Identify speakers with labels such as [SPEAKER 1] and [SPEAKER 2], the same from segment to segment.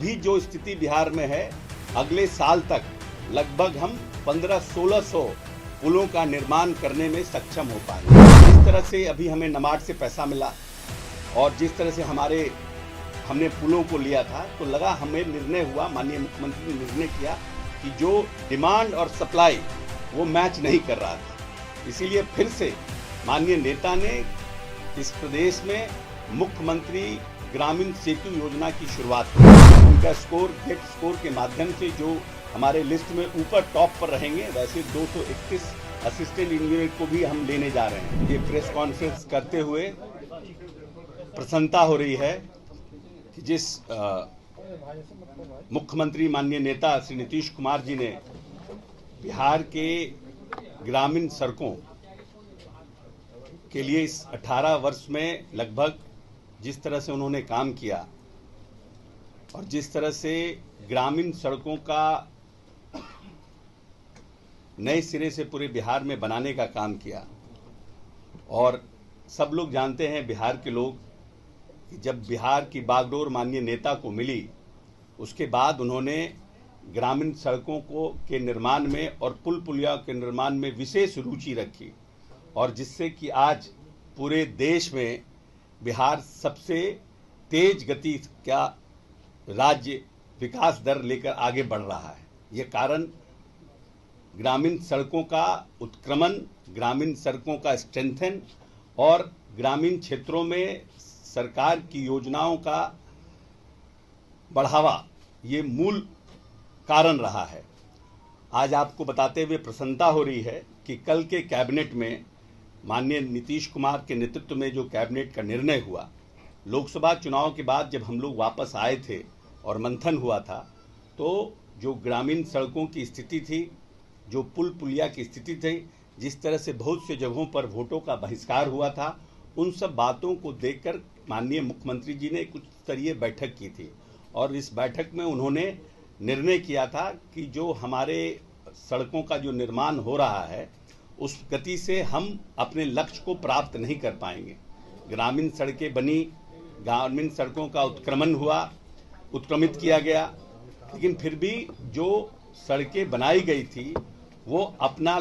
[SPEAKER 1] अभी जो स्थिति बिहार में है, अगले साल तक लगभग हम 1500-1600 पुलों का निर्माण करने में सक्षम हो पाएंगे। जिस तरह से अभी हमें नबार्ड से पैसा मिला और जिस तरह से हमने पुलों को लिया था, तो लगा हमें निर्णय हुआ, माननीय मुख्यमंत्री ने निर्णय किया कि जो डिमांड और सप्लाई वो मैच नहीं कर रहा था। इसीलिए फिर से माननीय नेता ने इस प्रदेश में मुख्यमंत्री ग्रामीण सेतु योजना की शुरुआत की। उनका स्कोर गेट स्कोर के माध्यम से जो हमारे लिस्ट में ऊपर टॉप पर रहेंगे, वैसे 231 असिस्टेंट इंजीनियर को भी हम लेने जा रहे हैं। ये प्रेस कॉन्फ्रेंस करते हुए प्रसन्नता हो रही है कि जिस मुख्यमंत्री माननीय नेता श्री नीतीश कुमार जी ने बिहार के ग्रामीण सड़कों के लिए इस 18 वर्ष में लगभग जिस तरह से उन्होंने काम किया और जिस तरह से ग्रामीण सड़कों का नए सिरे से पूरे बिहार में बनाने का काम किया। और सब लोग जानते हैं, बिहार के लोग, कि जब बिहार की बागडोर माननीय नेता को मिली, उसके बाद उन्होंने ग्रामीण सड़कों के निर्माण में और पुल पुलिया के निर्माण में विशेष रुचि रखी, और जिससे कि आज पूरे देश में बिहार सबसे तेज गति का राज्य विकास दर लेकर आगे बढ़ रहा है। ये कारण ग्रामीण सड़कों का उत्क्रमण, ग्रामीण सड़कों का स्ट्रेंथन और ग्रामीण क्षेत्रों में सरकार की योजनाओं का बढ़ावा, ये मूल कारण रहा है। आज आपको बताते हुए प्रसन्नता हो रही है कि कल के कैबिनेट में माननीय नीतीश कुमार के नेतृत्व में जो कैबिनेट का निर्णय हुआ, लोकसभा चुनाव के बाद जब हम लोग वापस आए थे और मंथन हुआ था, तो जो ग्रामीण सड़कों की स्थिति थी, जो पुल पुलिया की स्थिति थी, जिस तरह से बहुत से जगहों पर वोटों का बहिष्कार हुआ था, उन सब बातों को देखकर माननीय मुख्यमंत्री जी ने कुछ स्तरीय बैठक की थी। और इस बैठक में उन्होंने निर्णय किया था कि जो हमारे सड़कों का जो निर्माण हो रहा है, उस गति से हम अपने लक्ष्य को प्राप्त नहीं कर पाएंगे। ग्रामीण सड़कें बनी, ग्रामीण सड़कों का उत्क्रमण हुआ, उत्क्रमित किया गया, लेकिन फिर भी जो सड़कें बनाई गई थी वो अपना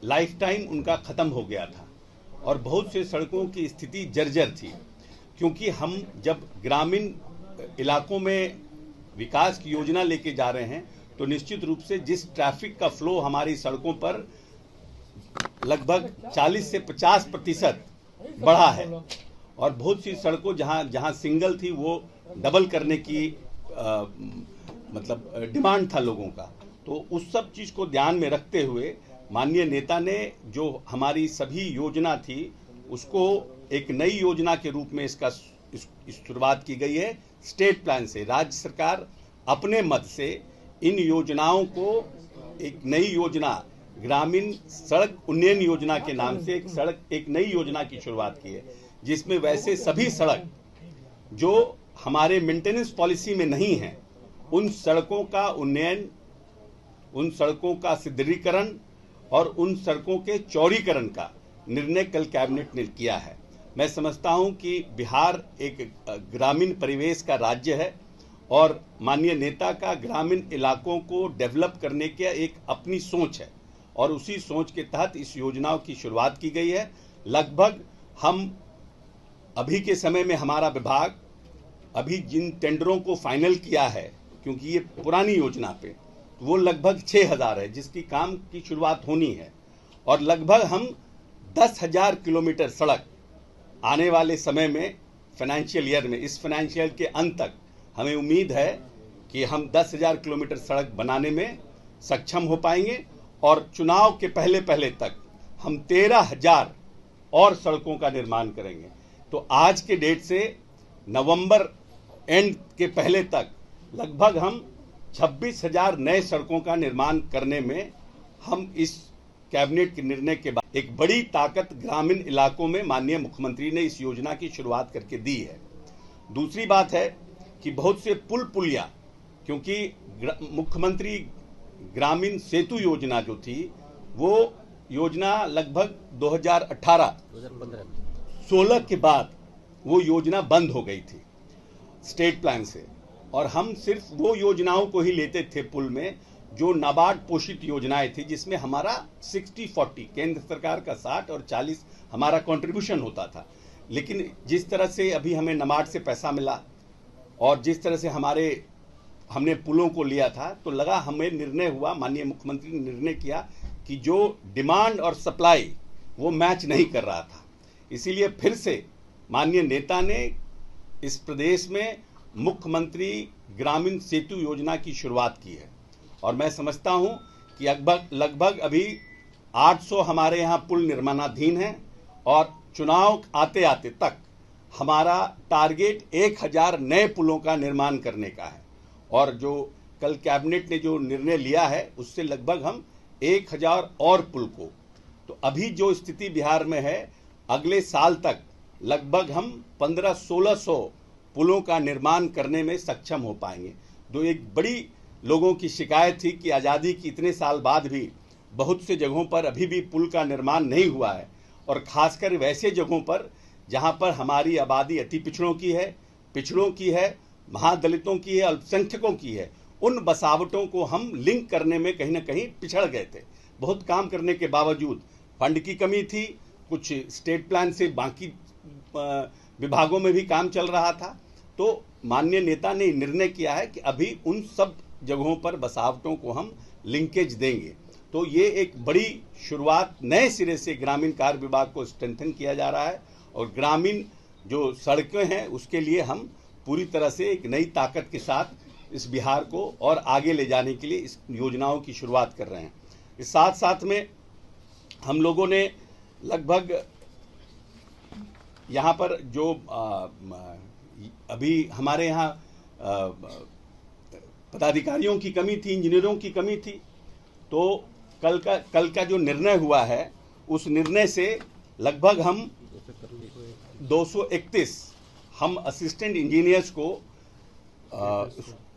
[SPEAKER 1] लाइफ टाइम उनका ख़त्म हो गया था और बहुत से सड़कों की स्थिति जर्जर थी। क्योंकि हम जब ग्रामीण इलाकों में विकास की योजना लेके जा रहे हैं, तो निश्चित रूप से जिस ट्रैफिक का फ्लो हमारी सड़कों पर लगभग 40 से 50% बढ़ा है, और बहुत सी सड़कों जहां सिंगल थी वो डबल करने की डिमांड था लोगों का। तो उस सब चीज को ध्यान में रखते हुए माननीय नेता ने जो हमारी सभी योजना थी उसको एक नई योजना के रूप में इसका शुरुआत की गई है। स्टेट प्लान से राज्य सरकार अपने मद से इन योजनाओं को एक नई योजना, ग्रामीण सड़क उन्नयन योजना के नाम से एक नई योजना की शुरुआत की है, जिसमें वैसे सभी सड़क जो हमारे मेंटेनेंस पॉलिसी में नहीं है, उन सड़कों का उन्नयन, उन सड़कों का सुदृढ़ीकरण और उन सड़कों के चौड़ीकरण का निर्णय कल कैबिनेट ने किया है। मैं समझता हूं कि बिहार एक ग्रामीण परिवेश का राज्य है और माननीय नेता का ग्रामीण इलाकों को डेवलप करने की एक अपनी सोच है, और उसी सोच के तहत इस योजनाओं की शुरुआत की गई है। लगभग हम अभी के समय में हमारा विभाग अभी जिन टेंडरों को फाइनल किया है, क्योंकि ये पुरानी योजना पे, वो लगभग 6000 है जिसकी काम की शुरुआत होनी है, और लगभग हम 10,000 किलोमीटर सड़क आने वाले समय में फाइनेंशियल ईयर में, इस फाइनेंशियल ईयर के अंत तक हमें उम्मीद है कि हम 10,000 किलोमीटर सड़क बनाने में सक्षम हो पाएंगे, और चुनाव के पहले तक हम 13,000 और सड़कों का निर्माण करेंगे। तो आज के डेट से नवंबर एंड के पहले तक लगभग हम 26,000 नए सड़कों का निर्माण करने में हम इस कैबिनेट के निर्णय के बाद एक बड़ी ताकत ग्रामीण इलाकों में माननीय मुख्यमंत्री ने इस योजना की शुरुआत करके दी है। दूसरी बात है कि बहुत से पुल पुलिया, क्योंकि मुख्यमंत्री ग्रामीण सेतु योजना जो थी वो योजना लगभग 2018-16 के बाद वो योजना बंद हो गई थी स्टेट प्लान से, और हम सिर्फ वो योजनाओं को ही लेते थे पुल में जो नाबार्ड पोषित योजनाएं थी, जिसमें हमारा 60-40 केंद्र सरकार का 60 और 40 हमारा कंट्रीब्यूशन होता था। लेकिन जिस तरह से अभी हमें नाबार्ड से पैसा मिला और जिस तरह से हमने पुलों को लिया था, तो लगा हमें निर्णय हुआ, माननीय मुख्यमंत्री ने निर्णय किया कि जो डिमांड और सप्लाई वो मैच नहीं कर रहा था, इसीलिए फिर से माननीय नेता ने इस प्रदेश में मुख्यमंत्री ग्रामीण सेतु योजना की शुरुआत की है। और मैं समझता हूं कि लगभग अभी 800 हमारे यहाँ पुल निर्माणाधीन हैं और चुनाव आते आते तक हमारा टारगेट 1000 नए पुलों का निर्माण करने का है। और जो कल कैबिनेट ने जो निर्णय लिया है उससे लगभग हम 1000 और पुल को, तो अभी जो स्थिति बिहार में है, अगले साल तक लगभग हम 1500-1600 पुलों का निर्माण करने में सक्षम हो पाएंगे। जो एक बड़ी लोगों की शिकायत थी कि आज़ादी की इतने साल बाद भी बहुत से जगहों पर अभी भी पुल का निर्माण नहीं हुआ है, और खासकर वैसे जगहों पर जहां पर हमारी आबादी अति पिछड़ों की है, महादलितों की है, अल्पसंख्यकों की है, उन बसावटों को हम लिंक करने में कहीं ना कहीं पिछड़ गए थे। बहुत काम करने के बावजूद फंड की कमी थी, कुछ स्टेट प्लान से बाकी विभागों में भी काम चल रहा था। तो माननीय नेता ने निर्णय किया है कि अभी उन सब जगहों पर बसावटों को हम लिंकेज देंगे। तो ये एक बड़ी शुरुआत, नए सिरे से ग्रामीण कार्य विभाग को स्ट्रेंथन किया जा रहा है, और ग्रामीण जो सड़कें हैं उसके लिए हम पूरी तरह से एक नई ताकत के साथ इस बिहार को और आगे ले जाने के लिए इस योजनाओं की शुरुआत कर रहे हैं। इस साथ साथ में हम लोगों ने लगभग यहाँ पर जो अभी हमारे यहाँ पदाधिकारियों की कमी थी, इंजीनियरों की कमी थी, तो कल का जो निर्णय हुआ है उस निर्णय से लगभग हम 231 हम असिस्टेंट इंजीनियर्स को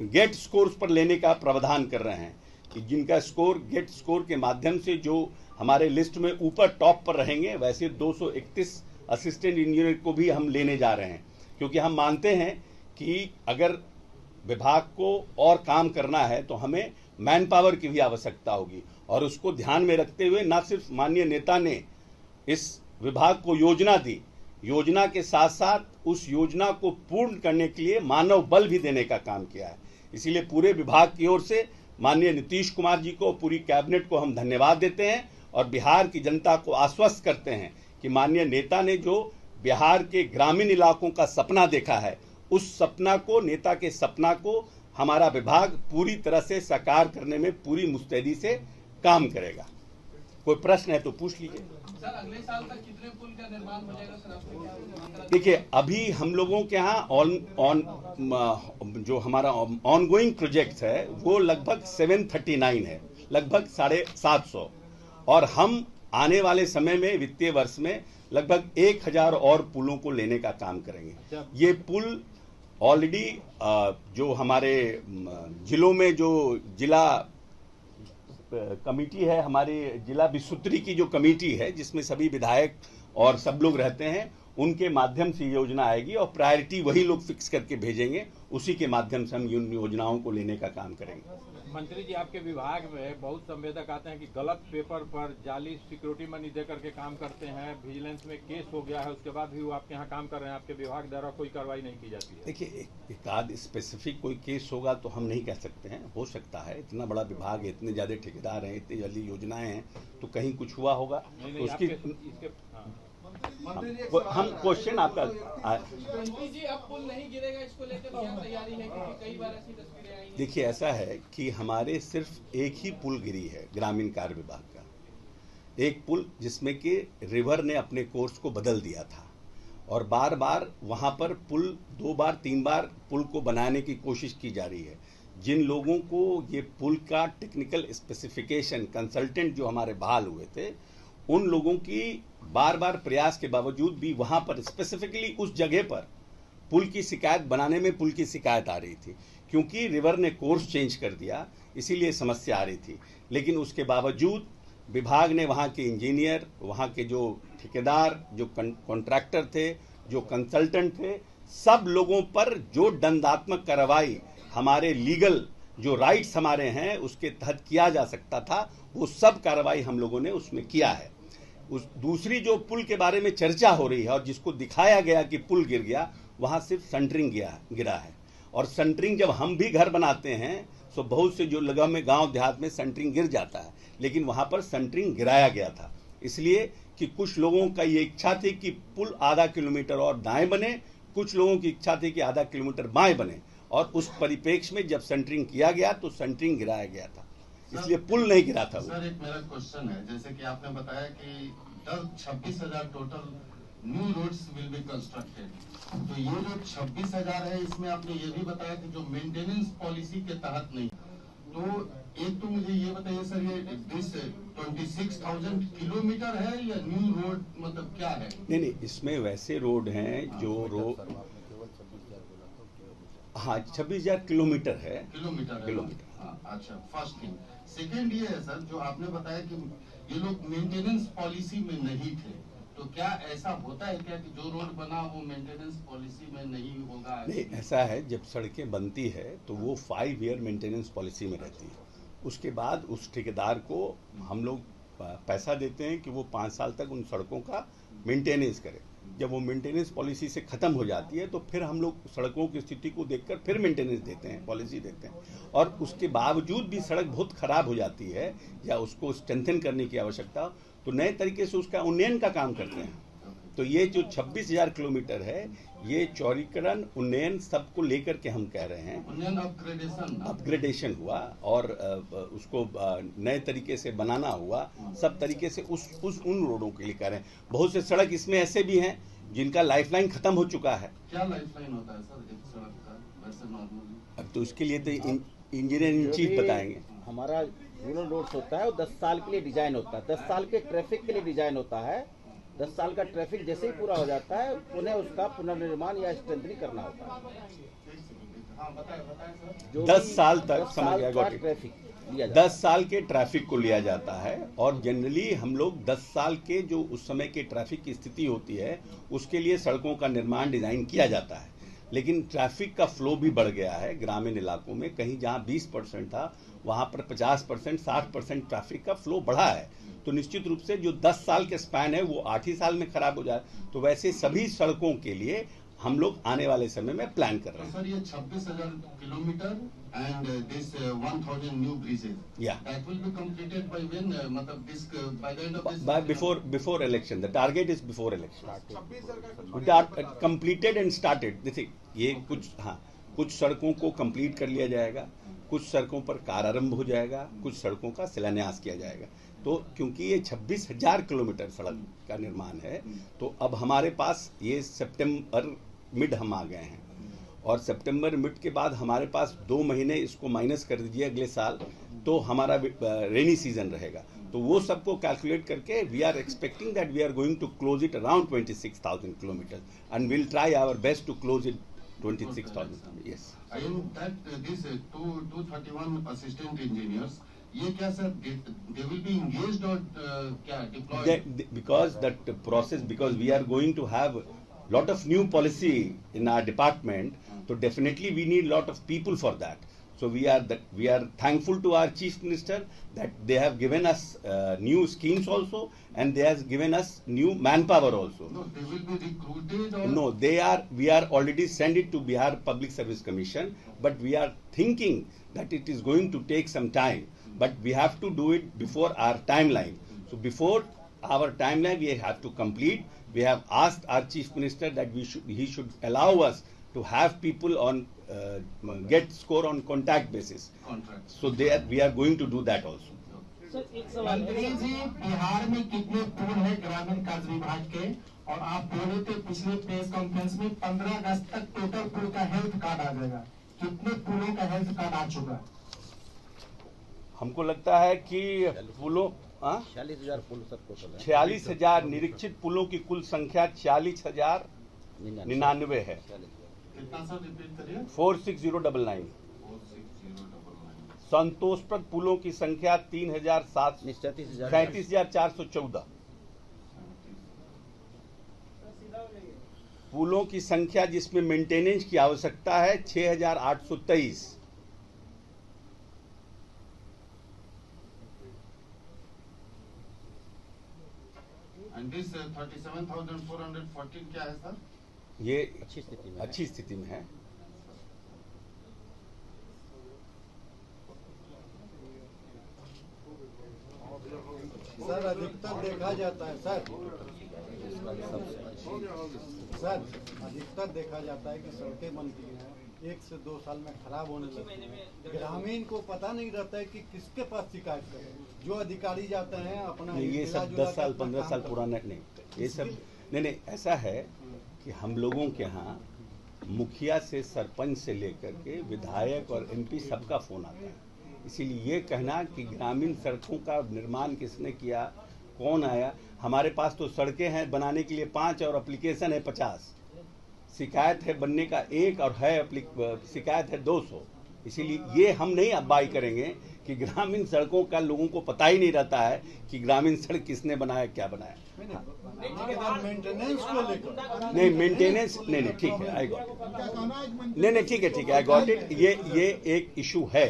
[SPEAKER 1] गेट स्कोर्स पर लेने का प्रावधान कर रहे हैं कि जिनका स्कोर गेट स्कोर के माध्यम से जो हमारे लिस्ट में ऊपर टॉप पर रहेंगे, वैसे 231 असिस्टेंट इंजीनियर को भी हम लेने जा रहे हैं। क्योंकि हम मानते हैं कि अगर विभाग को और काम करना है तो हमें मैन पावर की भी आवश्यकता होगी, और उसको ध्यान में रखते हुए न सिर्फ माननीय नेता ने इस विभाग को योजना दी, योजना के साथ साथ उस योजना को पूर्ण करने के लिए मानव बल भी देने का काम किया है। इसीलिए पूरे विभाग की ओर से माननीय नीतीश कुमार जी को, पूरी कैबिनेट को हम धन्यवाद देते हैं और बिहार की जनता को आश्वस्त करते हैं कि माननीय नेता ने जो बिहार के ग्रामीण इलाकों का सपना देखा है, उस सपना को, नेता के सपना को हमारा विभाग पूरी तरह से साकार करने में पूरी मुस्तैदी से काम करेगा। कोई प्रश्न है तो पूछ लीजिए।
[SPEAKER 2] सर, अगले साल तक कितने पुल का निर्माण हो जाएगा सर, आपको क्या?
[SPEAKER 1] देखिए, अभी हम लोगों के यहाँ जो हमारा ऑनगोइंग प्रोजेक्ट है वो लगभग 739 है, लगभग 750, और हम आने वाले समय में वित्तीय वर्ष में लगभग 1000 और पुलों को लेने का काम करेंगे। ये पुल ऑलरेडी जो हमारे जिलों में जो जिला कमेटी है, हमारे जिला विस्तृति की जो कमेटी है जिसमें सभी विधायक और सब लोग रहते हैं, उनके माध्यम से योजना आएगी और प्रायोरिटी वही लोग फिक्स करके भेजेंगे, उसी के माध्यम से हम इन योजनाओं को लेने का काम करेंगे।
[SPEAKER 3] मंत्री जी, आपके विभाग में बहुत संवेदक आते हैं कि गलत पेपर पर जाली सिक्योरिटी मनी दे करके काम करते हैं, विजिलेंस में केस हो गया है, उसके बाद भी वो आपके यहाँ काम कर रहे हैं, आपके विभाग द्वारा कोई कार्रवाई नहीं की जाती है?
[SPEAKER 1] देखिए, एक आध स्पेसिफिक कोई केस होगा तो हम नहीं कह सकते हैं, हो सकता है, इतना बड़ा विभाग है, इतने ज्यादा ठेकेदार हैं, इतनी जल्दी योजनाएं हैं, तो कहीं कुछ हुआ होगा। तो उसकी हम क्वेश्चन आपका
[SPEAKER 2] मंत्री जी, अब पुल नहीं गिरेगा, इसको लेकर क्या तैयारी है? क्योंकि कई बार ऐसी तस्वीरें आई हैं।
[SPEAKER 1] देखिए, ऐसा है कि हमारे सिर्फ एक ही पुल गिरी है ग्रामीण कार्य विभाग का, एक पुल जिसमें कि रिवर ने अपने कोर्स को बदल दिया था, और बार बार वहां पर पुल 2 बार 3 बार पुल को बनाने की कोशिश की जा रही है। जिन लोगों को ये पुल का टेक्निकल स्पेसिफिकेशन कंसल्टेंट जो हमारे बहाल हुए थे, उन लोगों की बार बार प्रयास के बावजूद भी वहां पर स्पेसिफिकली उस जगह पर पुल की शिकायत बनाने में पुल की शिकायत आ रही थी, क्योंकि रिवर ने कोर्स चेंज कर दिया, इसीलिए समस्या आ रही थी। लेकिन उसके बावजूद विभाग ने वहां के इंजीनियर, वहां के जो ठेकेदार, जो कॉन्ट्रैक्टर थे, जो कंसल्टेंट थे, सब लोगों पर जो दंडात्मक कार्रवाई हमारे लीगल जो राइट्स हमारे हैं उसके तहत किया जा सकता था, वो सब कार्रवाई हम लोगों ने उसमें किया है। उस दूसरी जो पुल के बारे में चर्चा हो रही है और जिसको दिखाया गया कि पुल गिर गया, वहां सिर्फ सेंटरिंग गिरा है। और सेंटरिंग जब हम भी घर बनाते हैं तो बहुत से जो जगह में गांव देहात में सेंटरिंग गिर जाता है, लेकिन वहां पर सेंटरिंग गिराया गया था, इसलिए कि कुछ लोगों का ये इच्छा थी कि पुल आधा किलोमीटर और दाएं बने, कुछ लोगों की इच्छा थी कि आधा किलोमीटर बाएं बने, और उस परिप्रेक्ष्य में जब सेंटरिंग किया गया तो सेंटरिंग गिराया गया था, इसलिए पुल नहीं गिरा था।
[SPEAKER 4] सर एक मेरा क्वेश्चन है, जैसे कि आपने बताया कि 26,000 total new roads will be constructed, तो ये जो 26,000 है इसमें आपने ये भी बताया कि जो मेंटेनेंस पॉलिसी के तहत नहीं, तो एक तो मुझे ये बताइए सर, ये दिस 26,000 किलोमीटर है या न्यू रोड, मतलब क्या है?
[SPEAKER 1] नहीं, इसमें वैसे रोड हैं जो रोड, हाँ 26,000 किलोमीटर है। किलोमीटर।
[SPEAKER 4] हाँ, अच्छा, फर्स्ट थिंग। सेकेंड ये है सर, जो आपने बताया कि ये लोग मेंटेनेंस पॉलिसी में नहीं थे, तो क्या ऐसा होता है क्या कि जो रोड बना वो मेंटेनेंस पॉलिसी में नहीं होगा?
[SPEAKER 1] नहीं, ऐसा है, जब सड़कें बनती है तो वो 5 ईयर मेंटेनेंस पॉलिसी में रहती है। उसके बाद उस ठेकेदार को हम लोग पैसा देते हैं कि वो 5 साल तक उन सड़कों का मेंटेनेंस करे। जब वो मेंटेनेंस पॉलिसी से ख़त्म हो जाती है तो फिर हम लोग सड़कों की स्थिति को देखकर फिर मेंटेनेंस देते हैं, पॉलिसी देते हैं, और उसके बावजूद भी सड़क बहुत ख़राब हो जाती है या उसको स्ट्रेंथन करने की आवश्यकता, तो नए तरीके से उसका उन्नयन का काम करते हैं। तो ये जो 26,000 किलोमीटर है, ये चौड़ीकरण उन्नयन सबको लेकर के हम कह रहे हैं।
[SPEAKER 4] उन्नयन
[SPEAKER 1] अपग्रेडेशन हुआ और उसको नए तरीके से बनाना हुआ, सब तरीके से उन रोडों के लिए कह रहे हैं। बहुत से सड़क इसमें ऐसे भी हैं जिनका लाइफलाइन खत्म हो चुका है।
[SPEAKER 4] क्या लाइफलाइन होता है सर एक सड़क का वैसे नॉर्मली?
[SPEAKER 1] अब तो उसके लिए तो इंजीनियर इन चीफ बताएंगे।
[SPEAKER 5] हमारा रूरल रोड्स होता है वो 10 साल के लिए डिजाइन होता है, 10 साल के ट्रैफिक के लिए डिजाइन होता है। 10 साल का ट्रैफिक जैसे ही पूरा हो जाता है पुनः उसका पुनर्निर्माण या स्ट्रेंथनिंग करना होता है।
[SPEAKER 1] 10 साल तक समझ गया,
[SPEAKER 5] ट्रैफिक
[SPEAKER 1] 10 साल के ट्रैफिक को लिया जाता है, और जनरली हम लोग 10 साल के जो उस समय के ट्रैफिक की स्थिति होती है उसके लिए सड़कों का निर्माण डिजाइन किया जाता है। लेकिन ट्रैफिक का फ्लो भी बढ़ गया है ग्रामीण इलाकों में, कहीं जहां 20% था वहां पर 50%, 60% ट्रैफिक का फ्लो बढ़ा है। तो निश्चित रूप से जो 10 साल के स्पैन है वो 8 ही साल में खराब हो जाए, तो वैसे सभी सड़कों के लिए हम लोग आने वाले समय में प्लान कर रहे हैं।
[SPEAKER 4] सर ये 26,000 kilometre and this 1,000 new bridges, that will be completed by when, मतलब this by the end of this,
[SPEAKER 1] by before election, the target is before election, completed and started. देखिए ये कुछ सड़कों को कंप्लीट कर लिया जाएगा, कुछ सड़कों पर कार्यारंभ हो जाएगा, कुछ सड़कों का शिलान्यास किया जाएगा। तो क्योंकि ये 26,000 किलोमीटर सड़क का निर्माण है, तो अब हमारे पास ये सितंबर मिड हम आ गए हैं, और सितंबर मिड के बाद हमारे पास 2 महीने इसको माइनस कर दीजिए अगले साल, तो हमारा रेनी सीजन रहेगा। तो वो सबको कैलकुलेट करके we are expecting that we are going to close it around 26,000 kilometre and will try our best to close it 26,000। Yes,
[SPEAKER 4] this 231 assistant engineers, ये क्या sir they will be engaged or क्या deployed?
[SPEAKER 1] Because that process, because we are going to have lot of new policy in our department, so definitely we need lot of people for that. So we are thankful to our chief minister that they have given us new schemes also, and they have given us new manpower also.
[SPEAKER 4] No, they will be recruited or
[SPEAKER 1] no, we are already sent it to Bihar Public Service Commission, but we are thinking that it is going to take some time, but we have to do it before our timeline. So before our timeline we have to complete. We have asked our chief minister that he should allow us to have people on get score on contact basis.
[SPEAKER 4] contract?
[SPEAKER 1] So we are going to do that also.
[SPEAKER 6] मंत्री जी, बिहार में कितने पुल है ग्रामीण कार्य विभाग के? और आप बोले थे पिछले प्रेस कॉन्फ्रेंस में 15 अगस्त तक टोटल पुल का हेल्थ कार्ड आ जाएगा, कितने पुलों का हेल्थ कार्ड आ चुका है?
[SPEAKER 1] हमको लगता है कि पुलों
[SPEAKER 5] 46,000 पुल सब टोटल है।
[SPEAKER 1] 46,000 निरीक्षित पुलों की कुल संख्या 46,099 है।
[SPEAKER 4] कितना सर रिपीट करिए?
[SPEAKER 1] 46099।
[SPEAKER 4] 46099।
[SPEAKER 1] संतोषप्रद पुलों की संख्या 33,414। पुलों की संख्या जिसमें मेंटेनेंस की आवश्यकता है 6,823।
[SPEAKER 4] एंड दिस 37,414 क्या है सर?
[SPEAKER 1] ये
[SPEAKER 5] अच्छी स्थिति में
[SPEAKER 1] अच्छी स्थिति में है।
[SPEAKER 7] सर अधिकतर देखा जाता है सर अधिकतर देखा जाता है कि सड़कें बनती हैं 1 से 2 साल में खराब होने लगती है। ग्रामीण को पता नहीं रहता है कि किसके पास शिकायत करें। जो अधिकारी जाते हैं अपना
[SPEAKER 1] ये सब 10 साल 15 साल पुराना नहीं, ये सब नहीं, ऐसा है कि हम लोगों के यहाँ मुखिया से सरपंच से लेकर के विधायक और एमपी सबका फोन आता है। इसीलिए ये कहना कि ग्रामीण सड़कों का निर्माण किसने किया, कौन आया, हमारे पास तो सड़कें हैं बनाने के लिए 5 और एप्लीकेशन है 50, शिकायत है बनने का 1 और है शिकायत है 200। इसीलिए ये हम नहीं अबाई करेंगे कि ग्रामीण सड़कों का लोगों को पता ही नहीं रहता है कि ग्रामीण सड़क किसने बनाया, क्या बनाया।
[SPEAKER 7] मेंटेनेंस को लेकर
[SPEAKER 1] नहीं, मेंटेनेंस नहीं, ठीक है, आई गॉट इट। नहीं, ठीक है, आई गॉट इट। ये एक इशू है,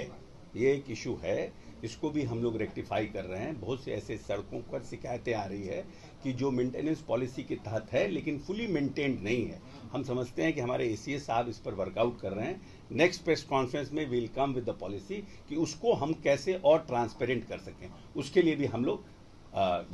[SPEAKER 1] ये एक इशू है, इसको भी हम लोग रेक्टिफाई कर रहे हैं। बहुत से ऐसे सड़कों पर शिकायतें आ रही है कि जो मेंटेनेंस पॉलिसी के तहत है लेकिन फुली मेंटेन्ड नहीं है। हम समझते हैं कि हमारे एसीएस साहब इस पर वर्कआउट कर रहे हैं। नेक्स्ट प्रेस कॉन्फ्रेंस में will come with the policy कि उसको हम कैसे और ट्रांसपेरेंट कर सकें। उसके लिए भी हम लोग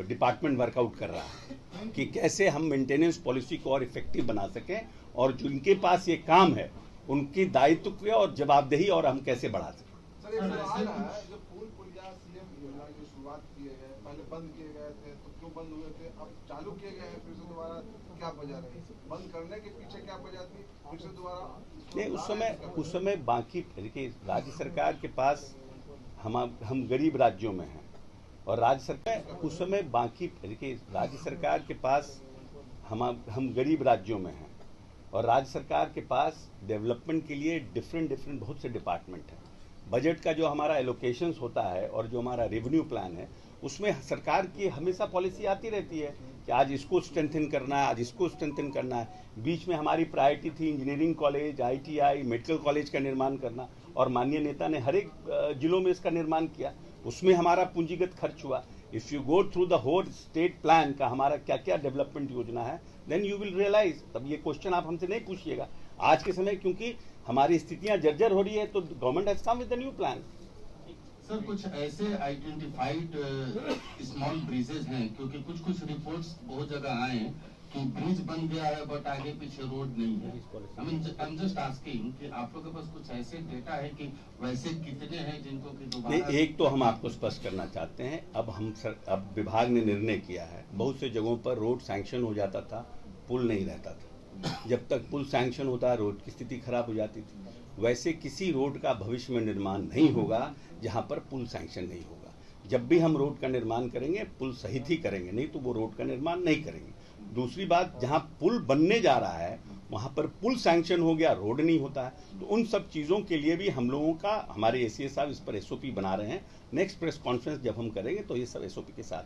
[SPEAKER 1] डिपार्टमेंट वर्कआउट कर रहा है कि कैसे हम मेंटेनेंस पॉलिसी को और इफेक्टिव बना सकें और जिनके पास ये काम है उनकी दायित्व और जवाबदेही और हम कैसे बढ़ा सकें।
[SPEAKER 8] सर एक सवाल है, जो पुल पुलिया सीएम योजना की शुरुआत किए हैं, पहले बंद किए गए थे तो क्यों बंद हुए थे, अब चालू किए गए हैं फिर से दोबारा, क्या वजह रही? बंद करने के पीछे क्या वजह थी, फिर से दोबारा?
[SPEAKER 1] नहीं, उस समय बाकी देखिए राज्य सरकार के पास हम गरीब राज्यों में हैं और राज्य सरकार उस समय बाकी देखिए राज्य सरकार के पास हम गरीब राज्यों में हैं और राज्य सरकार के पास डेवलपमेंट के लिए डिफरेंट बहुत से डिपार्टमेंट हैं। बजट का जो हमारा एलोकेशंस होता है और जो हमारा रेवेन्यू प्लान है उसमें सरकार की हमेशा पॉलिसी आती रहती है कि आज इसको स्ट्रेंथन करना है, आज इसको स्ट्रेंथन करना है। बीच में हमारी प्रायोरिटी थी engineering college, ITI, medical college का निर्माण करना और माननीय नेता ने हर एक जिलों में इसका निर्माण किया। उसमें हमारा पूंजीगत खर्च हुआ। If you go through the whole state plan का हमारा क्या क्या डेवलपमेंट योजना है, देन यू विल रियलाइज। तब ये क्वेश्चन आप हमसे नहीं पूछिएगा आज के समय, क्योंकि हमारी स्थितियां जर्जर हो रही है तो government has come with the new plan.
[SPEAKER 4] Sir कुछ ऐसे आइडेंटिफाइड स्मॉल ब्रिजेज हैं, क्योंकि कुछ रिपोर्ट्स बहुत जगह आए कि ब्रिज बन गया है बट आगे पीछे रोड नहीं है। आई एम जस्ट आस्किंग कि आप लोगों के पास कुछ ऐसे डेटा है कि वैसे कितने हैं जिनको कि दोबारा?
[SPEAKER 1] एक तो हम आपको स्पष्ट करना चाहते हैं, अब विभाग ने निर्णय किया है, बहुत से जगहों पर रोड सैंक्शन हो जाता था, पुल नहीं रहता था। जब तक पुल सैंक्शन होता रोड की स्थिति खराब हो जाती थी। वैसे किसी रोड का भविष्य में निर्माण नहीं होगा जहां पर पुल सैंक्शन नहीं होगा। जब भी हम रोड का निर्माण करेंगे पुल सहित ही करेंगे, नहीं तो वो रोड का निर्माण नहीं करेंगे। दूसरी बात, जहां पुल बनने जा रहा है वहां पर पुल सैंक्शन हो गया, रोड नहीं होता है, तो उन सब चीजों के लिए भी हम लोगों का हमारे एसीएस साहब इस पर SOP बना रहे हैं। नेक्स्ट प्रेस कॉन्फ्रेंस जब हम करेंगे तो ये सब SOP के साथ